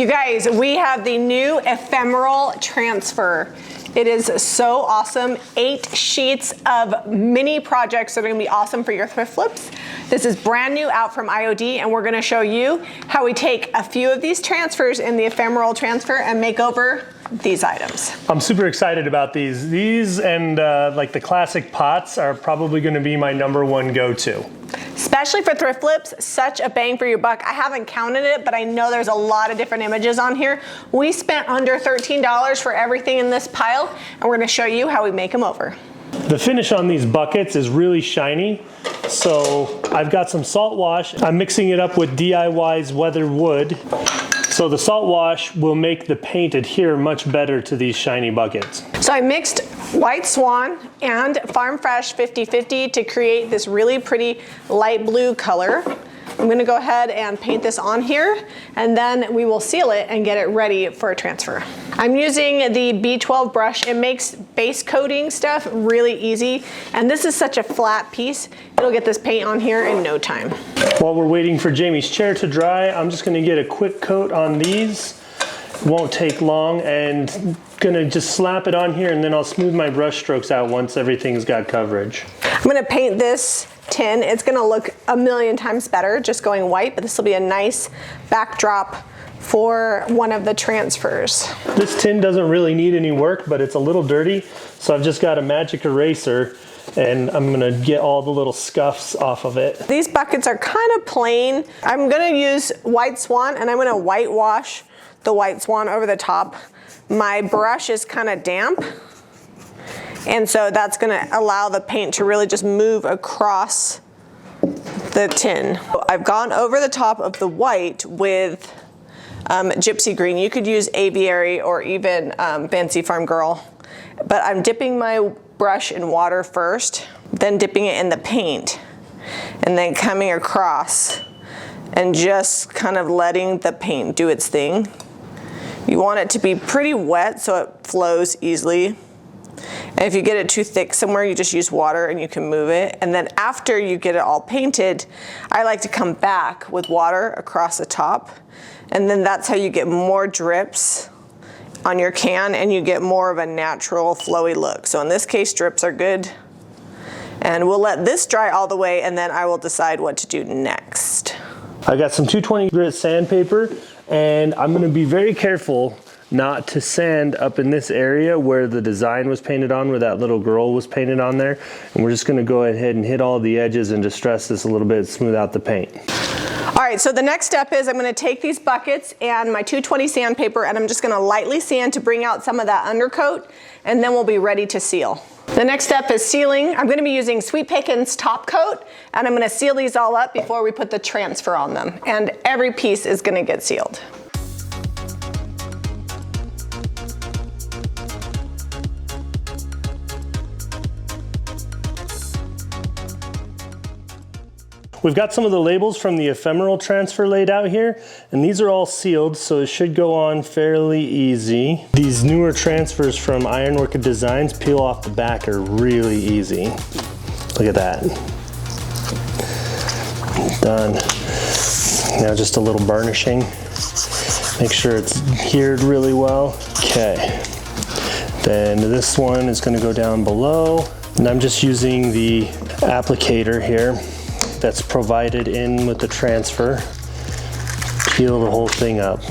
You guys, we have the new ephemeral transfer. It is so awesome. 8 sheets of mini projects that are gonna be awesome for your thrift flips. This is brand new out from IOD, and we're gonna show you how we take a few of these transfers in the ephemeral transfer and make over these items. I'm super excited about these. These and like the classic pots are probably gonna be my #1 go-to. Especially for thrift flips, such a bang for your buck. I haven't counted it, but I know there's a lot of different images on here. We spent under $13 for everything in this pile, and we're gonna show you how we make them over. The finish on these buckets is really shiny. So I've got some salt wash. I'm mixing it up with DIY's weathered wood. So the salt wash will make the paint adhere much better to these shiny buckets. So I mixed White Swan and Farm Fresh 50/50 to create this really pretty light blue color. I'm gonna go ahead and paint this on here, and then we will seal it and get it ready for a transfer. I'm using the B12 brush. It makes base coating stuff really easy, and this is such a flat piece. It'll get this paint on here in no time. While we're waiting for Jami's chair to dry, I'm just gonna get a quick coat on these. Won't take long, and gonna just slap it on here, and then I'll smooth my brush strokes out once everything's got coverage. I'm gonna paint this tin. It's gonna look a million times better just going white, but this will be a nice backdrop for one of the transfers. This tin doesn't really need any work, but it's a little dirty, so I've just got a magic eraser, and I'm gonna get all the little scuffs off of it. These buckets are kind of plain. I'm gonna use White Swan, and I'm gonna whitewash the White Swan over the top. My brush is kind of damp, and so that's gonna allow the paint to really just move across the tin. I've gone over the top of the white with Gypsy Green. You could use Aviary or even Fancy Farm Girl, but I'm dipping my brush in water first, then dipping it in the paint, and then coming across and just kind of letting the paint do its thing. You want it to be pretty wet so it flows easily. And if you get it too thick somewhere, you just use water and you can move it. And then after you get it all painted, I like to come back with water across the top. And then that's how you get more drips on your can, and you get more of a natural flowy look. So in this case, drips are good. And we'll let this dry all the way, and then I will decide what to do next. I got some 220 grit sandpaper, and I'm gonna be very careful not to sand up in this area where the design was painted on, where that little girl was painted on there. And we're just gonna go ahead and hit all the edges and distress this a little bit, smooth out the paint. All right, so the next step is I'm gonna take these buckets and my 220 sandpaper, and I'm just gonna lightly sand to bring out some of that undercoat, and then we'll be ready to seal. The next step is sealing. I'm gonna be using Sweet Pickins top coat, and I'm gonna seal these all up before we put the transfer on them. And every piece is gonna get sealed. We've got some of the labels from the ephemeral transfer laid out here, and these are all sealed, so it should go on fairly easy. These newer transfers from Ironwork Designs peel off the back are really easy. Look at that. Done. Now just a little burnishing. Make sure it's adhered really well. Okay. Then this one is going to go down below, and I'm just using the applicator here that's provided in with the transfer. Peel the whole thing up.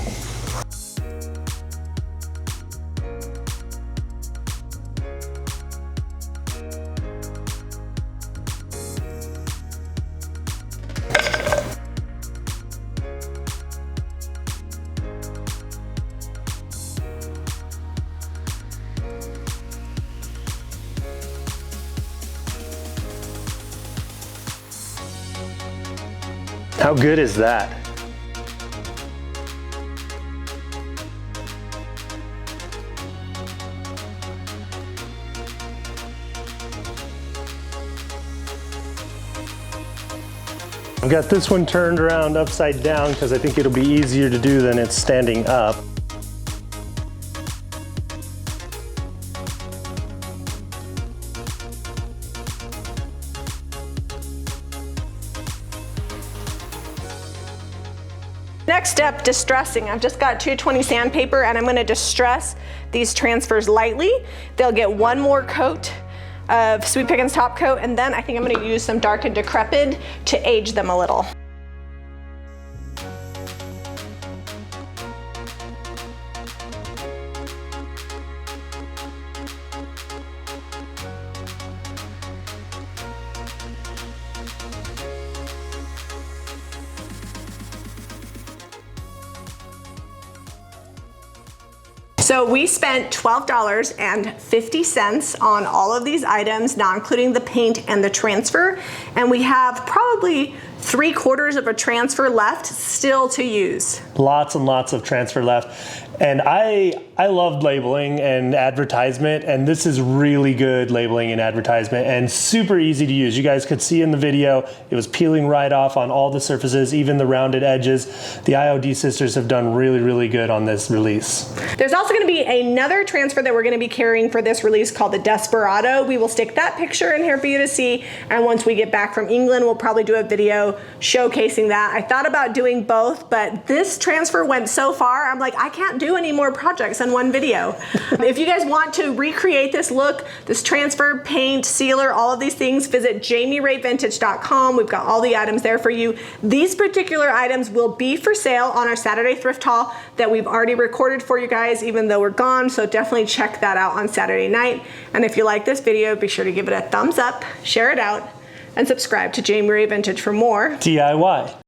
How good is that? I've got this one turned around upside down because I think it'll be easier to do than it's standing up. Next Next step, distressing. I've just got 220 sandpaper and I'm gonna distress these transfers lightly. They'll get one more coat of Sweet Pickin's top coat, and then I think I'm gonna use some Dark and Decrepit to age them a little. So we spent $12.50 on all of these items, not including the paint and the transfer. And we have probably 3/4 of a transfer left still to use. Lots and lots of transfer left. And I love labeling and advertisement, and this is really good labeling and advertisement and super easy to use. You guys could see in the video, it was peeling right off on all the surfaces, even the rounded edges. The IOD sisters have done really, really good on this release. There's also gonna be another transfer that we're gonna be carrying for this release called the Desperado. We will stick that picture in here for you to see. And once we get back from England, we'll probably do a video showcasing that. I thought about doing both, but this transfer went so far, I'm like, I can't do any more projects in one video. If you guys want to recreate this look, this transfer, paint, sealer, all of these things, visit JamiRayVintage.com. We've got all the items there for you. These particular items will be for sale on our Saturday thrift haul that we've already recorded for you guys, even though we're gone, so definitely check that out on Saturday night. And if you like this video, be sure to give it a thumbs up, share it out, and subscribe to Jami Ray Vintage for more DIY.